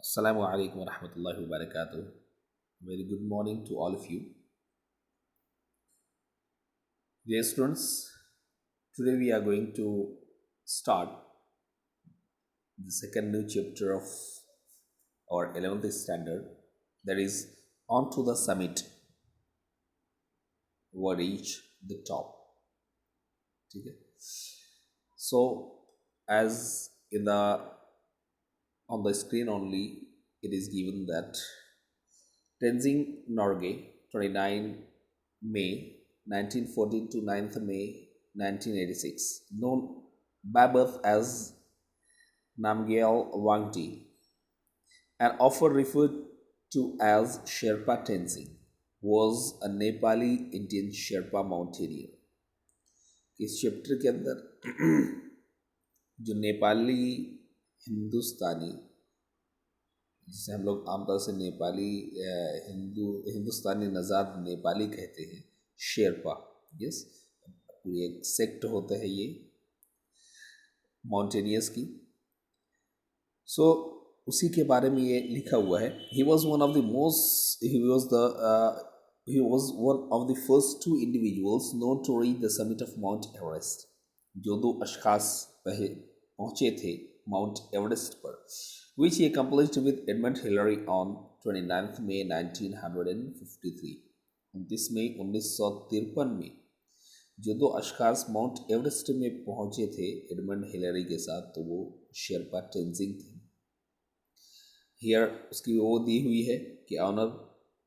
Assalamu alaikum wa rahmatullahi wa barakatuh. Very good morning to all of you. Dear students, today we are going to start the second new chapter of our 11th standard, that is On to the Summit or Reach the Top. Okay? So, as in the on the screen only, it is given that Tenzing Norgay, 29 May 1914 to 9th May 1986, known by birth as Namgyal Wangti, and often referred to as Sherpa Tenzing, was a Nepali Indian Sherpa mountaineer. इस chapter के अंदर जो नेपाली हिंदुस्तानी, जिसे हम लोग आमतौर से नेपाली हिंदुस्तानी नज़ाद नेपाली कहते हैं, शेरपा, यस, पूरी एक सेक्ट होता है ये माउंटेनियर्स की. सो उसी के बारे में ये लिखा हुआ है. He was one of the first two individuals known to reach the summit of Mount Everest. जो दो अशखास पहुँचे थे माउंट एवरेस्ट पर, which he accomplished with Edmund Hillary on 29th May 1953. 29 मई 1953 में जो दो अशखास माउंट एवरेस्ट में पहुंचे थे एडमंड हिलरी के साथ, तो वो शेरपा टेंजिंग थे. हियर उसकी वो दी हुई है कि ऑनर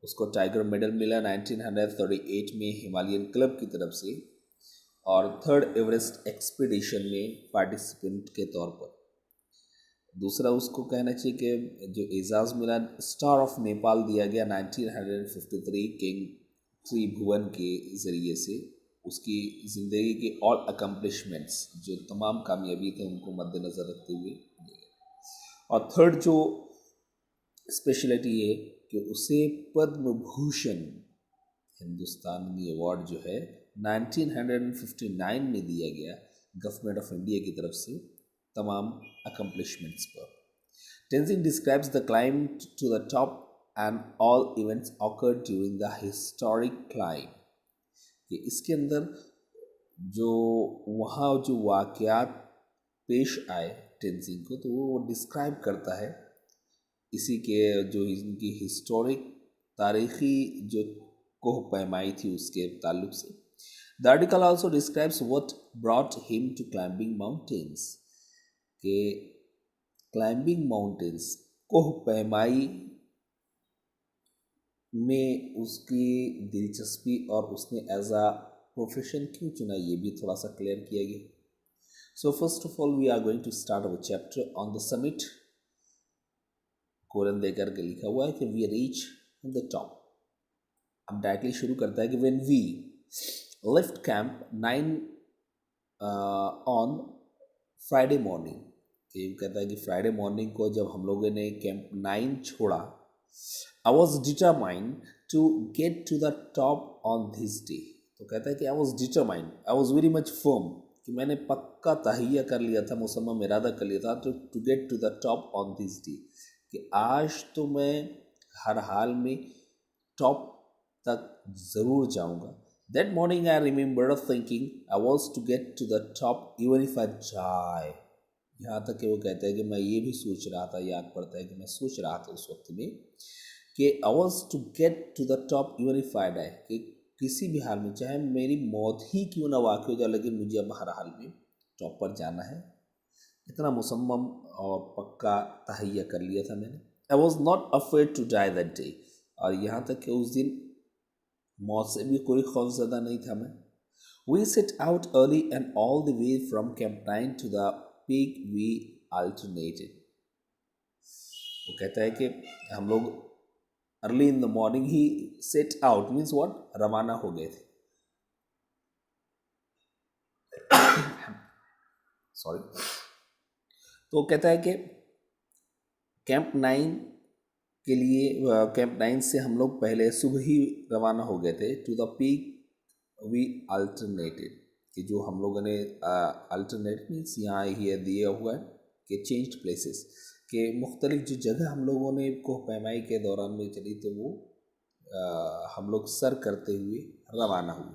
उसको टाइगर मेडल मिला 1938 में हिमालयन क्लब की तरफ से, और थर्ड एवरेस्ट एक्सपीडिशन में पार्टिसिपेंट के तौर पर. दूसरा उसको कहना चाहिए कि जो एजाज़ मिला स्टार ऑफ नेपाल दिया गया 1953 किंग त्रिभुवन के ज़रिए से, उसकी ज़िंदगी के ऑल अकम्पलिशमेंट्स, जो तमाम कामयाबी थे उनको मद्देनज़र रखते हुए. और थर्ड जो स्पेशलिटी है कि उसे पद्म भूषण हिंदुस्तानी अवार्ड जो है 1959 में दिया गया गवर्नमेंट ऑफ इंडिया की तरफ से तमाम अकम्पलिशमेंट्स पर. Tenzing describes the climb to the top and all events occurred during the historic climb. कि इसके अंदर जो वहाँ जो वाक़यात पेश आए टेंजिंग को, तो वो डिस्क्राइब करता है इसी के जो इनकी हिस्टोरिक तारीख़ी जो कोह पैमाई थी उसके ताल्लुक से. The article also describes what brought him to climbing mountains. के क्लाइंबिंग माउंटेन्स कोह पैमाई में उसकी दिलचस्पी और उसने एज अ प्रोफेशन क्यों चुना, ये भी थोड़ा सा क्लियर किया गया. So first of all we are going to start our chapter on the summit. कोरन देकर के लिखा हुआ है कि वी रीच द टॉप. अब डायरेक्टली शुरू करता है कि when we left camp 9 on Friday morning. ये कहता है कि फ्राइडे मॉर्निंग को जब हम लोगों ने कैंप 9 छोड़ा, I was determined to get to the top on this day. तो कहता है कि I was determined, I was very much firm, कि मैंने पक्का तहिया कर लिया था, मुसम्मम इरादा कर लिया था to get to the top on this day, कि आज तो मैं हर हाल में टॉप तक ज़रूर जाऊंगा. That morning I remember thinking I was to get to the top even if I die. यहाँ तक कि वो कहता है कि मैं ये भी सोच रहा था, याद पड़ता है कि मैं सोच रहा था उस वक्त में कि I was to get to the top even if I die, कि किसी भी हाल में चाहे मेरी मौत ही क्यों ना वाक़ हो जाए, लेकिन मुझे अब हर हाल में टॉप पर जाना है. इतना मुसम्मम और पक्का तहैया कर लिया था मैंने. I was not afraid to die that day. और यहाँ तक कि उस दिन मौत से भी कोई खौफज़दा नहीं था मैं. We set out early and all the way from camp 9 to the peak we alternated. वो कहता है कि हम लोग अर्ली इन द मॉर्निंग ही सेट आउट मीन्स व्हाट, रवाना हो गए थे. सॉरी. तो कहता है कि कैंप 9 के लिए, कैंप 9 से हम लोग पहले सुबह ही रवाना हो गए थे. टू द पीक वी अल्टरनेटेड, कि जो हम लोगों ने अल्टरनेट मीन्स यहाँ ये दिया हुआ है कि चेंज्ड प्लेसेस, कि मुख्तलिफ जो जगह हम लोगों ने कोह पैमाई के दौरान में चली, तो वो हम लोग सर करते हुए रवाना हुए.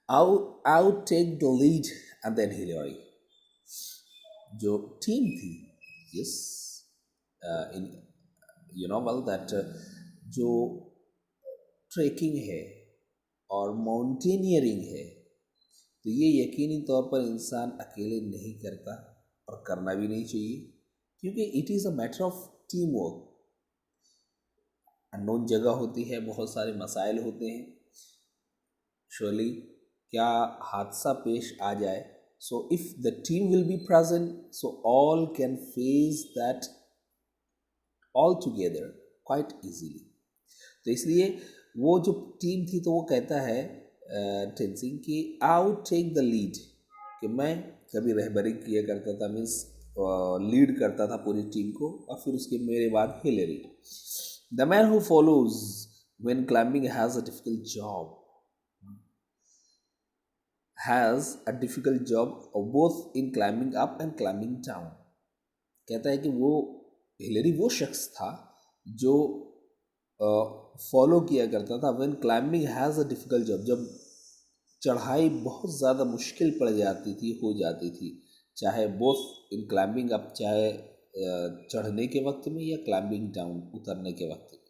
I would take the lead and then Hillary. जो टीम थी, yes, in you know well that जो ट्रेकिंग है और माउंटेनियरिंग है, तो ये यकीनी तौर पर इंसान अकेले नहीं करता और करना भी नहीं चाहिए, क्योंकि it is a matter of team work. Unknown जगह होती है, बहुत सारे मसाइल होते हैं, श्योरली क्या हादसा पेश आ जाए. So if the team will be present, so all can face that all together quite easily. तो इसलिए वो जो टीम थी, तो वो कहता है टेंसिंग कि I would take the lead, कि मैं कभी रहबरी किया करता था, मीन्स लीड करता था पूरी टीम को, और फिर उसके मेरे बाद Hillary. The man who follows when climbing has a difficult job has a difficult job of both in climbing up and climbing down. कहता है कि वो हिलरी वो शख्स था जो फॉलो किया करता था when climbing has a difficult job, जब चढ़ाई बहुत ज़्यादा मुश्किल पड़ जाती थी, हो जाती थी, चाहे बोथ इन क्लाइंबिंग अप, चाहे चढ़ने के वक्त में या क्लाइंबिंग डाउन, उतरने के वक्त में.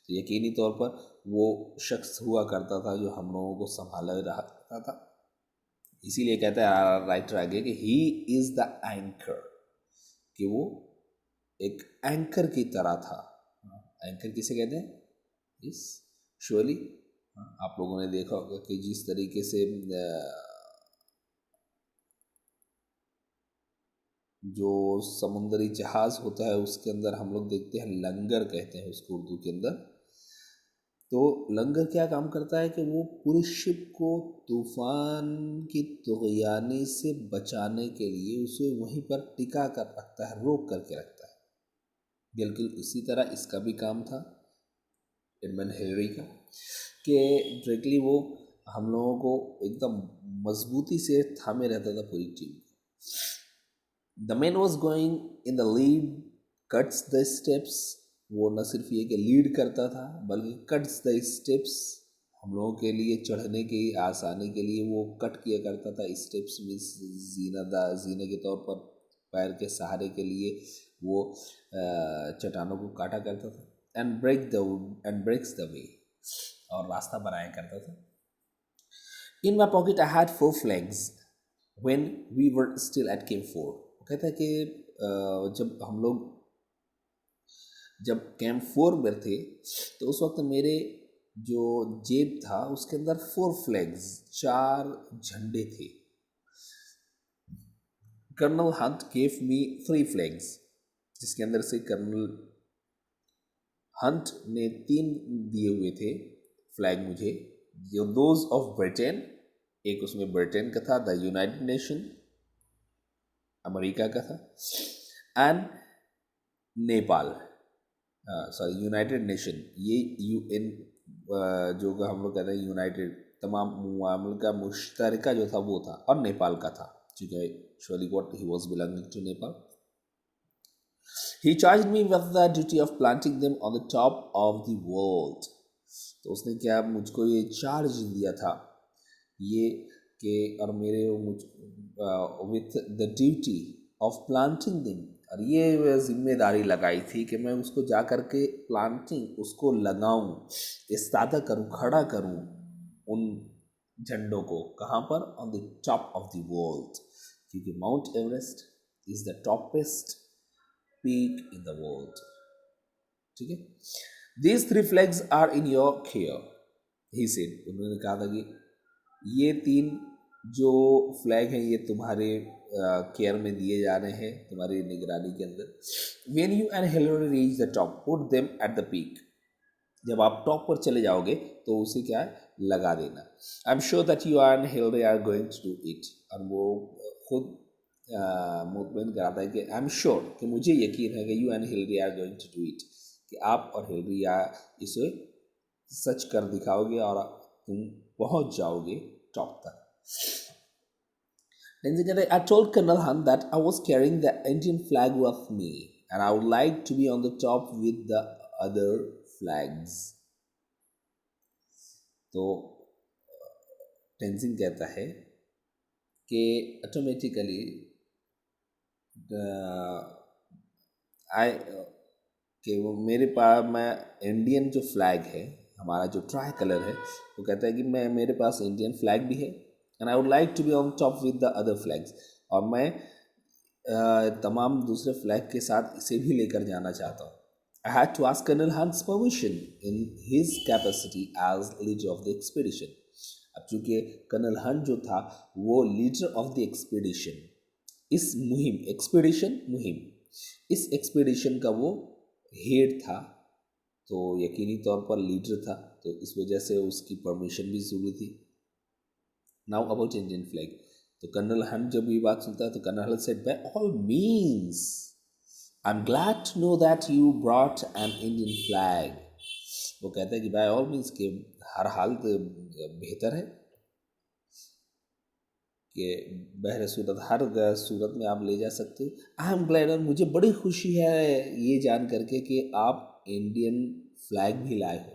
तो यकीनी तौर पर वो शख्स हुआ करता था जो हम लोगों को संभाला रहा करता था. इसीलिए कहता है राइटर आगे कि ही इज़ द एंकर, कि वो एक एंकर की तरह था. एंकर किसे कहते हैं? इस श्योरली आप लोगों ने देखा होगा कि जिस तरीके से जो समुद्री जहाज़ होता है उसके अंदर हम लोग देखते हैं लंगर कहते हैं उसको उर्दू के अंदर. तो लंगर क्या काम करता है कि वो पूरी शिप को तूफ़ान की तुग़यानी से बचाने के लिए उसे वहीं पर टिका कर रखता है, रोक करके रखता है. बिल्कुल इसी तरह इसका भी काम था एडमंड हिलरी का, कि डायरेक्टली वो हम लोगों को एकदम मजबूती से थामे रहता था पूरी टीम को. The man was going in the lead cuts the steps. वो न सिर्फ ये कि लीड करता था, बल्कि कट्स द स्टेप्स, हम लोगों के लिए चढ़ने की आसानी के लिए वो कट किया करता था. स्टेप्स मीन्स जीने के तौर पर पैर के सहारे के लिए वो चट्टानों को काटा करता था. एंड ब्रेक्स द वे, और रास्ता बनाया करता था. In my pocket I had 4 flags when we were still at Camp 4. कहता है कि जब कैंप 4 में थे, तो उस वक्त मेरे जो जेब था उसके अंदर 4 flags, 4 झंडे थे. Colonel Hunt gave me 3 flags, जिसके अंदर से कर्नल हंट ने 3 दिए हुए थे फ्लैग मुझे, जो दोज ऑफ ब्रिटेन, एक उसमें ब्रिटेन का था, द यूनाइटेड नेशन अमेरिका का था, and Nepal, sorry United nation, ये UN जो हम लोग कहते हैं यूनाइटेड, तमाम मामले का मुश्तरका जो था वो था, और नेपाल का था, चूँकि surely what he was belonging to Nepal. He charged me with the duty of planting them on the top of the world. तो उसने क्या मुझको ये चार्ज दिया था, ये कि और मेरे with the duty of planting them, और ये जिम्मेदारी लगाई थी कि मैं उसको जा कर के प्लांटिंग उसको लगाऊं, इस्तादा करूं, खड़ा करूं उन झंडों को. कहाँ पर? On the top of the world, क्योंकि Mount Everest is the toppest peak in the world. ठीक है. These 3 flags are in your care, he said. उन्होंने कहा था कि ये 3 जो फ्लैग हैं ये तुम्हारे केयर में दिए जा रहे हैं, तुम्हारी निगरानी के अंदर. When you and Hillary reach the top, put them at the peak. जब आप टॉप पर चले जाओगे तो उसे क्या लगा देना. I'm sure that you and Hillary are going to do it. और वो खुद मुतमईन कराता है कि आई एम श्योर, कि मुझे यकीन है कि you and Hillary are going to do it, कि आप और हिलरी इसे सच कर दिखाओगे और तुम पहुंच जाओगे टॉप तक. Tenzin कहता है, I told Colonel Hunt that I was carrying the Indian flag with me and I would like to be on the top with the other flags. तो टेंजिन कहता है कि ऑटोमेटिकली आई कि वो मेरे पास मैं इंडियन जो फ्लैग है हमारा जो ट्राई कलर है वो कहता है कि मैं मेरे पास इंडियन फ्लैग भी है and I would like to be on top with the other flags और मैं तमाम दूसरे फ्लैग के साथ इसे भी लेकर जाना चाहता हूँ. I had to ask Colonel Hunt's permission in his capacity as leader of the expedition. अब चूंकि कर्नल हंट जो था वो लीडर ऑफ द एक्सपीडिशन इस मुहिम एक्सपीडिशन मुहिम इस एक्सपीडिशन का वो हेड था तो यकीनी तौर पर लीडर था तो इस वजह से उसकी परमिशन भी ज़रूरी थी. Now about Indian flag. तो कर्नल हंट जब ये बात सुनता है तो colonel Hunt said by all means I'm glad to know that you brought an Indian flag. वो कहता है कि बाय ऑल मीन्स के हर हाल बेहतर है कि बहर सूरत हर सूरत में आप ले जा सकते हो. आई एम ग्लैड और मुझे बड़ी खुशी है ये जान करके कि आप इंडियन फ्लैग भी लाए हो.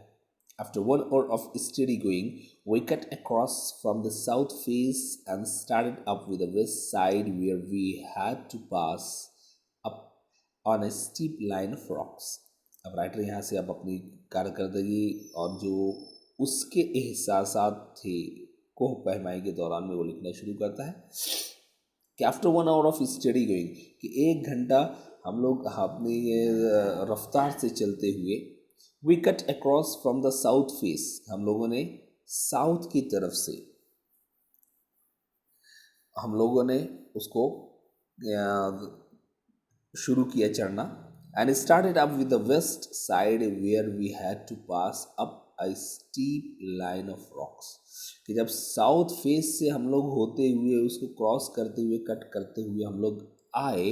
After 1 hour of steady going, we cut across from the south face and started up with the west side where we had to pass up on a steep line of rocks. अब writer यहाँ से अब अपनी कारकर्दगी और जो उसके एहसासात थे कोह पहमाई के दौरान में वो लिखना शुरू करता है कि after 1 hour of study going कि 1 घंटा हम लोग अपनी रफ्तार से चलते हुए we cut across from the south face हम लोगों ने साउथ की तरफ से हम लोगों ने उसको शुरू किया चढ़ना and started up with the west side where we had to pass up a steep line of rocks कि जब साउथ फेस से हम लोग होते हुए उसको क्रॉस करते हुए कट करते हुए हम लोग आए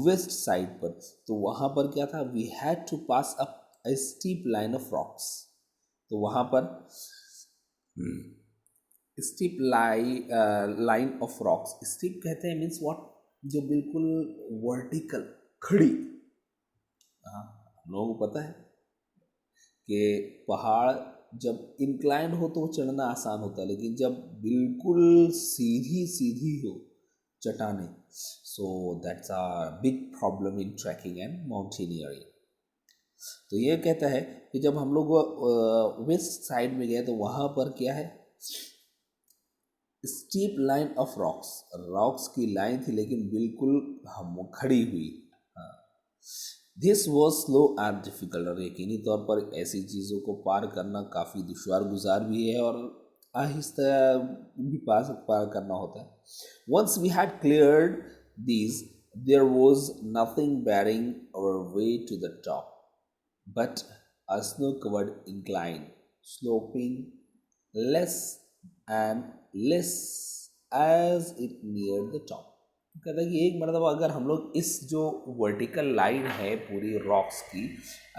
वेस्ट साइड पर तो वहाँ पर क्या था we had to pass up a steep line of rocks. तो वहाँ पर steep line of rocks steep कहते हैं मीन्स व्हाट जो बिल्कुल वर्टिकल खड़ी. हाँ हम लोगों को पता है कि पहाड़ जब इंक्लाइंड हो तो वो चढ़ना आसान होता है लेकिन जब बिल्कुल सीधी सीधी हो चट्टाने so that's a big problem in trekking and mountaineering. तो ये कहता है कि जब हम लोग वेस्ट साइड में गए तो वहाँ पर क्या है स्टीप लाइन ऑफ रॉक्स की लाइन थी लेकिन बिल्कुल हम खड़ी हुई. This was slow and difficult और यकीनी तौर पर ऐसी चीज़ों को पार करना काफ़ी दुश्वार गुजार भी है और आहिस्ता भी पार करना होता है. Once we had cleared these there was nothing barring our way to the top but a snow-covered incline, sloping less and less as it neared the top. कहता है कि एक मरतबा अगर हम लोग इस जो वर्टिकल लाइन है पूरी रॉक्स की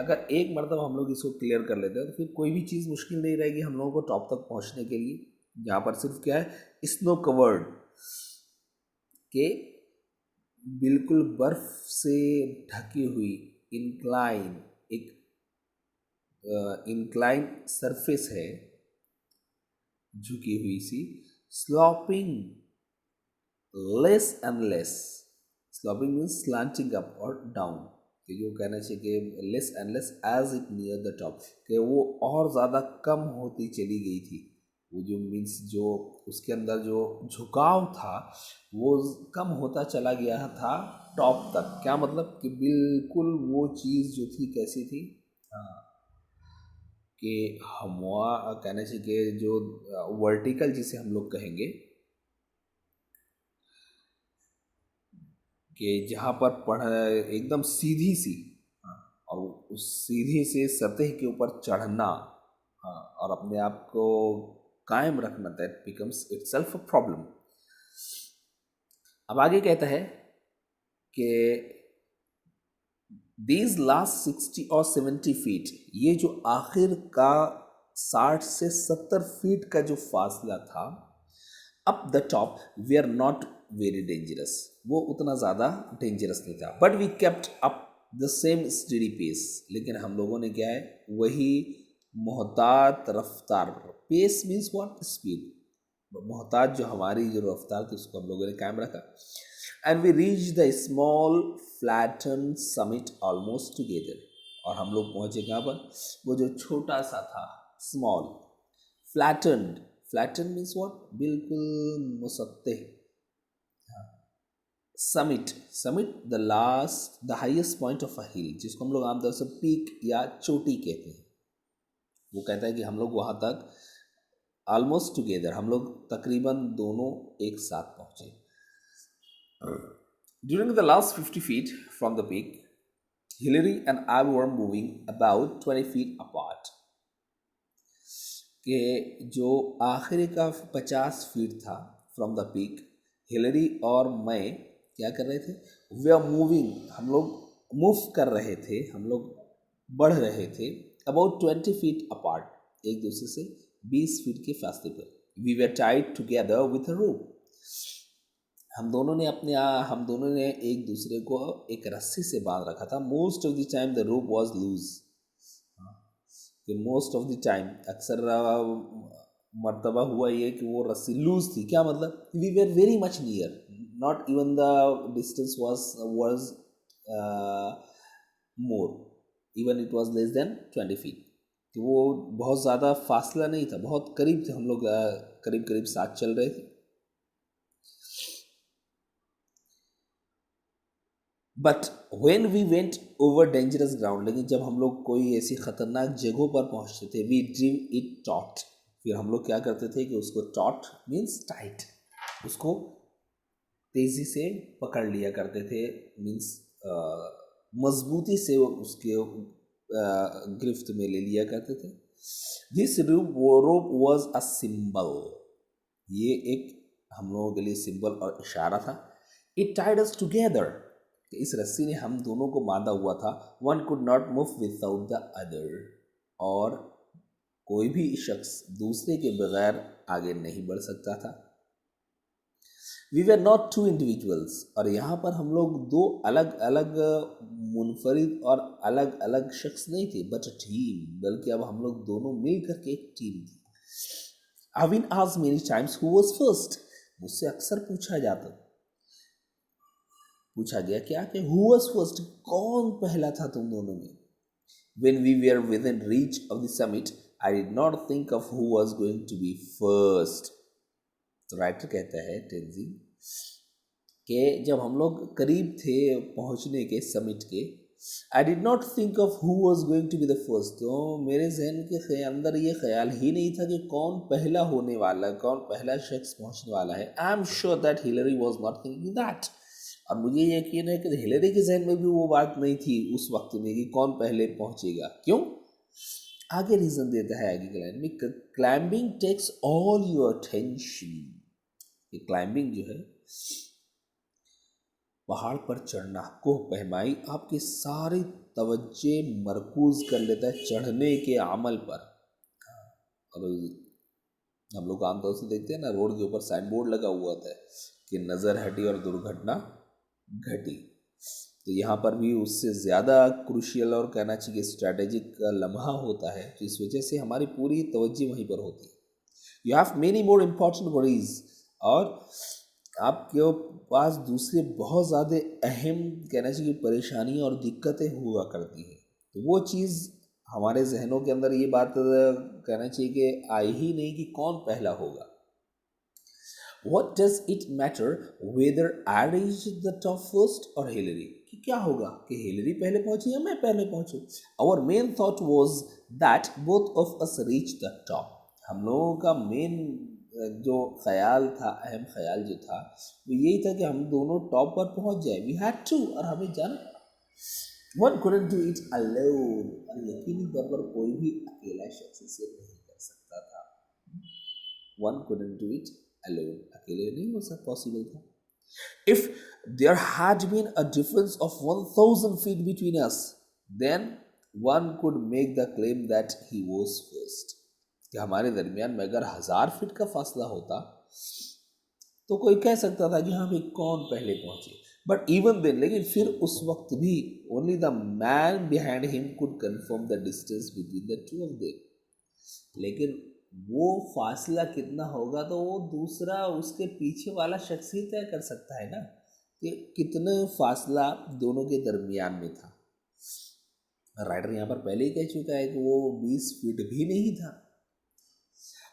अगर एक मरतबा हम लोग इसको क्लियर कर लेते हैं तो फिर कोई भी चीज़ मुश्किल नहीं रहेगी हम लोगों को टॉप तक पहुंचने के लिए. जहाँ पर सिर्फ क्या है स्नो कवर्ड के बिल्कुल बर्फ से ढकी हुई इंक्लाइन एक इंक्लाइन सरफेस है झुकी हुई सी sloping less and less. Sloping means slanting up और डाउन कि जो कहना चाहिए कि less and less as it near the top कि वो और ज़्यादा कम होती चली गई थी. वो जो मीन्स जो उसके अंदर जो झुकाव था वो कम होता चला गया था टॉप तक. क्या मतलब कि बिल्कुल वो चीज़ जो थी कैसी थी हाँ कि हवा कहना चाहिए कि जो वर्टिकल जिसे हम लोग कहेंगे कि जहाँ पर एकदम सीधी सी और उस सीधी से सतह के ऊपर चढ़ना और अपने आप को कायम रखना that becomes itself a problem. अब आगे कहता है कि दीज लास्ट 60 और 70 फीट ये जो आखिर का 60 से 70 फीट का जो फासला था up the top we are not very dangerous, वो उतना ज़्यादा डेंजरस नहीं था, but we kept up the same steady pace, लेकिन हम लोगों ने क्या है वही मोहतात रफ्तार, पेस मीन्स व्हाट, स्पीड, मोहतात जो हमारी जो रफ्तार थी उसको हम लोगों ने कायम रखा। And we reach the small flatten summit almost together, और हम लोग पहुंचे कहाँ पर, वो जो छोटा सा था, small, flattened, flatten means what, बिल्कुल मुसत्ते, summit, summit the last the highest point of a hill, जिसको हम लोग आमतौर से पीक या चोटी कहते हैं। वो कहता है कि हम लोग वहाँ तक ऑलमोस्ट टुगेदर, हम लोग तकरीबन दोनों एक साथ पहुँचे। During the last 50 feet from the peak, Hillary and I were moving about 20 feet apart, के जो आखिरी का 50 फीट था फ्रॉम द पीक, हिलरी और मैं क्या कर रहे थे, वी आर मूविंग, हम लोग मूव कर रहे थे, हम लोग बढ़ रहे थे, अबाउट 20 feet अपार्ट, एक दूसरे से 20 फीट के फासले पर। We were tied together with a rope, हम दोनों ने एक दूसरे को एक रस्सी से बांध रखा था। Most of the time the rope was loose, कि मोस्ट ऑफ द टाइम, अक्सर मर्तबा हुआ ये कि वो रस्सी लूज थी। क्या मतलब, we were very much near, not even the distance was more, even it was less than 20 feet, तो वो बहुत ज़्यादा फासला नहीं था, बहुत करीब थे हम लोग, करीब करीब साथ चल रहे थे। But when we went over dangerous ground, लेकिन जब हम लोग कोई ऐसी खतरनाक जगहों पर पहुंचते थे, वी ड्रीव इट टॉट, फिर हम लोग क्या करते थे कि उसको, टॉट मीन्स टाइट, उसको तेज़ी से पकड़ लिया करते थे, मीन्स मजबूती से उसके गिरफ्त में ले लिया करते थे। This rope was a symbol, ये एक हम लोगों के लिए सिंबल और इशारा था। इट टाइड अस टुगेदर, इस रस्सी ने हम दोनों को बांधा हुआ था। One could not move without the other, और कोई भी शख्स दूसरे के बगैर आगे नहीं बढ़ सकता था। We were not two individuals, और यहाँ पर हम लोग दो अलग अलग मुनफरिद और अलग अलग शख्स नहीं थे, बट अ टीम, बल्कि अब हम लोग दोनों मिल करके एक टीम थी। I been asked many times who was first, मुझसे अक्सर पूछा गया क्या कि हु वाज फर्स्ट, कौन पहला था तुम दोनों में। When we were within reach of the summit, I did not think of who was going to be first. तो राइटर कहता है टेंजी कि जब हम लोग करीब थे पहुंचने के समिट के, I did not think of who was going to be the first, तो मेरे जहन के अंदर ये ख्याल ही नहीं था कि कौन पहला होने वाला, कौन पहला शख्स पहुंचने वाला है। I am sure that Hillary was not thinking that, और मुझे यकीन है कि हिलरी के जहन में भी वो बात नहीं थी उस वक्त में कि कौन पहले पहुंचेगा। क्यों, आगे रीजन देता है आगे के लाइन में, climbing takes all your attention, ये क्लाइंबिंग जो है, पहाड़ पर चढ़ना, कोह पहमाई आपके सारे तवज्जे मरकूज कर लेता है चढ़ने के अमल पर। और हम लोग आमतौर से देखते हैं ना, रोड के ऊपर साइन बोर्ड लगा हुआ था कि नज़र हटी और दुर्घटना घटी, तो यहाँ पर भी उससे ज़्यादा क्रूशियल और कहना चाहिए स्ट्रैटेजिक लम्हा होता है, तो इस वजह से हमारी पूरी तवज्जो वहीं पर होती है। You have many more important worries, और आपके पास दूसरे बहुत ज़्यादा अहम कहना चाहिए परेशानियाँ और दिक्कतें हुआ करती हैं, तो वो चीज़ हमारे जहनों के अंदर ये बात कहना चाहिए कि आई ही नहीं कि कौन पहला होगा। What does it matter whether I reach the top first or Hillary? कि क्या होगा कि हिलरी पहले पहुंची या मैं पहले पहुंचूं? Our main thought was that both of us reach the top. हम लोगों का मेन जो ख्याल था, अहम ख्याल जो था, वो यही था कि हम दोनों टॉप पर पहुंच जाए। We had to, और हमें जाना। One couldn't do it alone, और यकीनी तौर पर कोई भी अकेला शख्स इसे नहीं कर सकता था। One couldn't do it alone, अकेले नहीं हो सकता, पॉसिबल था। If there had been a difference of 1000 feet between us, then one could make the claim that he was first, कि हमारे दरमियान में अगर 1000 फीट का फासला होता तो कोई कह सकता था कि हाँ भाई कौन पहले पहुंचे, बट इवन देन, लेकिन फिर उस वक्त भी only the man behind him could confirm the distance between the two of them. लेकिन वो फासला कितना होगा तो वो दूसरा उसके पीछे वाला शख्स ही तय कर सकता है ना, कि कितना फासला दोनों के दरमियान में था। राइटर यहाँ पर पहले ही कह चुका है कि वो 20 फीट भी नहीं था।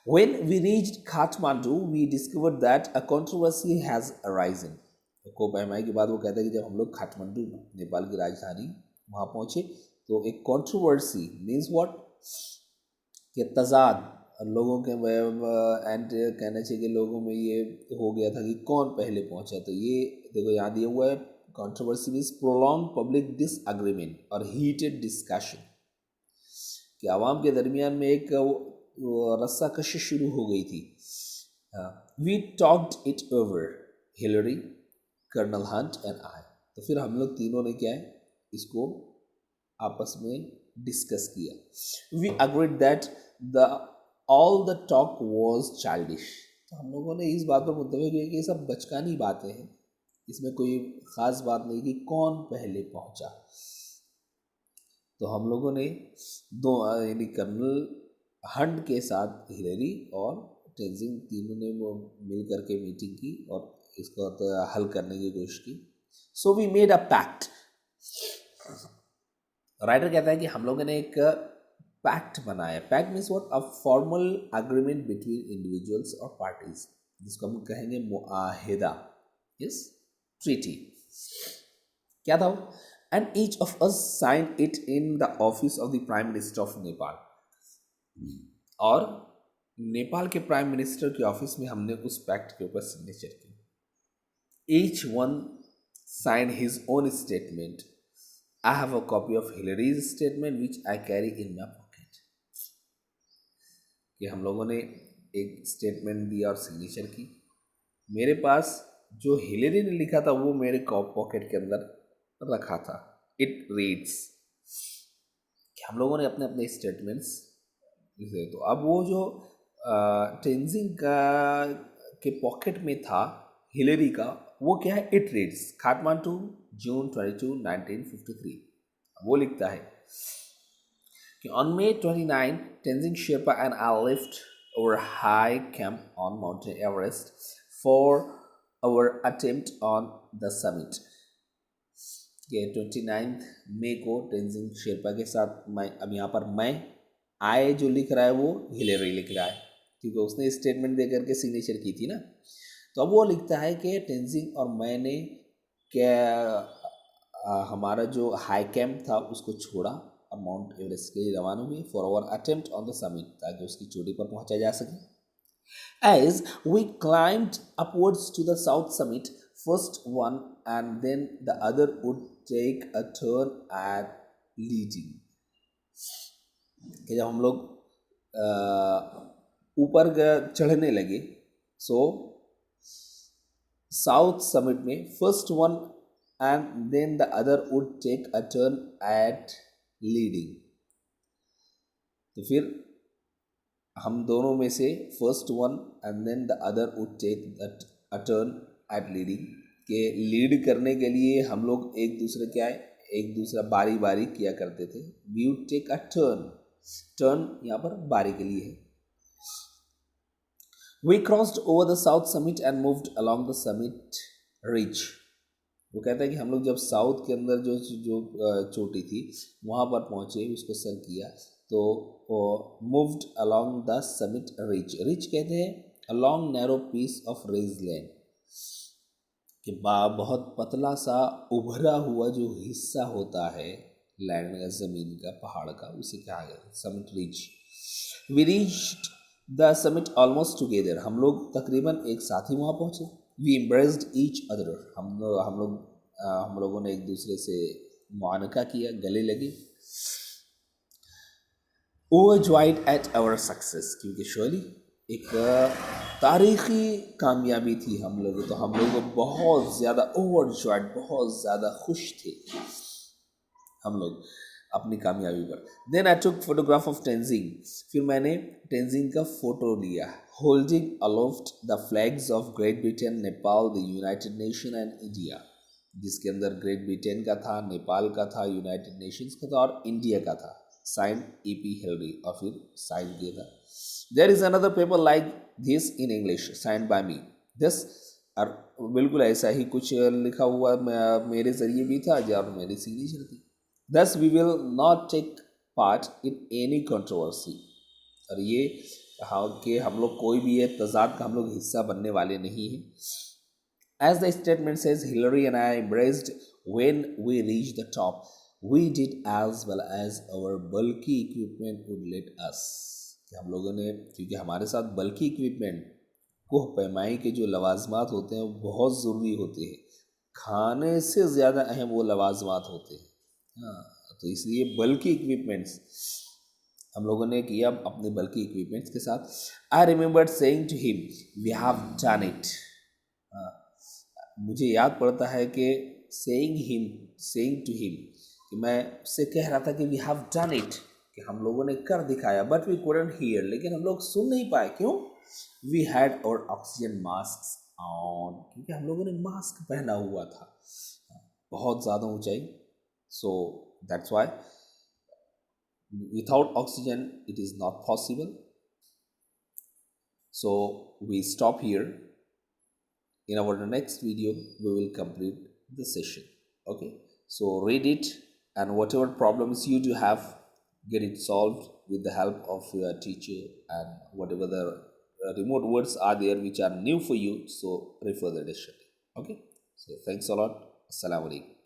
When we reached Kathmandu, we discovered that a controversy has arisen. को पैमाई के बाद वो कहता है कि जब हम लोग काठमांडू, नेपाल की राजधानी, वहाँ पहुँचे तो एक कंट्रोवर्सी मीन्स व्हाट, कि तजाद लोगों के एंड कहना चाहिए कि लोगों में ये हो गया था कि कौन पहले पहुँचा। तो ये देखो यहाँ दिया हुआ है, controversy means prolong public disagreement और हीटेड डिस्कशन, कि आवाम के दरमियान में एक रस्सा कशी शुरू हो गई थी। We talked it over, Hillary, colonel Hunt and I. तो फिर हम लोग तीनों ने क्या है, इसको आपस में डिस्कस किया। We agreed that the all the talk was childish. तो हम लोगों ने इस बात पर मुत्तफिक हुए कि ये सब बचकानी बातें हैं, इसमें कोई ख़ास बात नहीं कि कौन पहले पहुंचा। तो हम लोगों ने दो यानी कर्नल हंट के साथ हिलरी और टेंजिंग तीनों ने वो मिल करके मीटिंग की और इसको तो हल करने की कोशिश की। So we made a pact. Writer कहता है कि हम लोगों ने एक पैक्ट बनाया। Pact means what, a formal agreement between individuals और पार्टीज, जिसको हम कहेंगे मुआहिदा, यस, ट्रीटी। क्या था वो? And each of us sign it in the office of the prime minister of Nepal. और नेपाल के प्राइम मिनिस्टर के ऑफिस में हमने उस पैक्ट के ऊपर सिग्नेचर की। Each one sign his own statement. I have a copy of Hillary's statement which I carry in my pocket. कि हम लोगों ने एक स्टेटमेंट दिया और सिग्नेचर की। मेरे पास जो हिलरी ने लिखा था वो मेरे पॉकेट के अंदर रखा था। इट रीड्स कि हम लोगों ने अपने अपने स्टेटमेंट्स लिखे। तो अब वो जो टेंजिंग का के पॉकेट में था हिलरी का, वो क्या है, इट रीड्स, काठमांडू जून 22, 1953। वो लिखता है कि on May 29 Tenzing Sherpa and I lift our high camp on Mount Everest for our attempt on the summit। ये 29 मई को टेंजिंग शेरपा के साथ, मैं अब यहाँ पर मैं आए जो लिख रहा है वो हिलरी लिख रहा है, क्योंकि उसने स्टेटमेंट दे करके सिग्नेचर की थी ना। तो अब वो लिखता है कि टेंजिंग और मैंने क्या हमारा जो हाई कैंप था उसको छोड़ा और माउंट एवरेस्ट के लिए रवाना हुए for our attempt on the summit, ताकि उसकी चोटी पर पहुंचा जा सके। As we climbed upwards to the south summit, first one and then the other would take a turn at leading। कि जब हम लोग ऊपर चढ़ने लगे, सो साउथ समिट में first one and then the other would take a turn at leading. तो फिर हम दोनों में से first one and then the other would take a turn at leading, के लीड करने के लिए हम लोग एक दूसरे क्या है, एक दूसरा बारी बारी किया करते थे। We would take a turn, turn यहाँ पर बारी के लिए है। We crossed over the south summit and moved along the summit ridge। वो कहता है कि हम लोग जब साउथ के अंदर जो जो चोटी थी वहाँ पर पहुँचे, उसको सर किया, तो moved along the summit ridge। Rich कहते हैं a long narrow piece of raised land, कि बहुत पतला सा उभरा हुआ जो हिस्सा होता है लैंड का, ज़मीन का, पहाड़ का, उसे कहा गया summit ridge. We reached the summit almost together. हम लोग तकरीबन एक साथ ही वहाँ पहुँचे। We embraced each other. हम लोगों ने एक दूसरे से मुआनका किया, गले लगे। ओवरजॉयड एट आवर सक्सेस, क्योंकि श्योरली एक तारीख़ी कामयाबी थी हम लोग, तो हम लोग बहुत ज़्यादा ओवरजॉयड, बहुत ज़्यादा खुश थे हम लोग। अपनी कामयाबी पर. Then I took photograph of Tenzing. फिर मैंने टेंजिंग का फोटो लिया. Holding aloft the flags of Great Britain, Nepal, the United Nation and India. जिसके अंदर ग्रेट ब्रिटेन का था, नेपाल का था, यूनाइटेड नेशंस का था और इंडिया का था. Sign E.P. हिलरी. और फिर साइन किया था. There is another paper like this in English sign by me. This और बिल्कुल ऐसा ही कुछ लिखा हुआ मेरे जरिए भी था जब मेरी सिग्नेचर थी. Thus we will not take part in any controversy. और ये कहा कि हम लोग कोई भी है तजाद का हम लोग हिस्सा बनने वाले नहीं हैं. As the statement says, Hillary and I embraced when we reached the top. We did as well as our bulky equipment would let us. कि हम लोगों ने क्योंकि हमारे साथ बल्कि इक्विपमेंट कोह पैमाई के जो लवाजमात होते हैं वो बहुत ज़रूरी होते हैं. खाने से ज़्यादा अहम वो लवाजमात होते हैं. हाँ, तो इसलिए बल्कि इक्विपमेंट्स हम लोगों ने किया अपने बल्कि इक्विपमेंट्स के साथ. I remembered saying to him we have done it. मुझे याद पड़ता है कि सेइंग टू हिम कि मैं उससे कह रहा था कि वी हैव डन इट, कि हम लोगों ने कर दिखाया. बट वी कुडंट हियर, लेकिन हम लोग सुन नहीं पाए. क्यों? वी हैड और ऑक्सीजन मास्क ऑन, क्योंकि हम लोगों ने मास्क पहना हुआ था. बहुत ज़्यादा ऊंचाई. So that's why without oxygen it is not possible. So we stop here. In our next video we will complete the session. Okay, so read it and whatever problems you do have, get it solved with the help of your teacher, and whatever the remote words are there which are new for you, so refer the dictionary. Okay, so thanks a lot. Assalamu alaikum.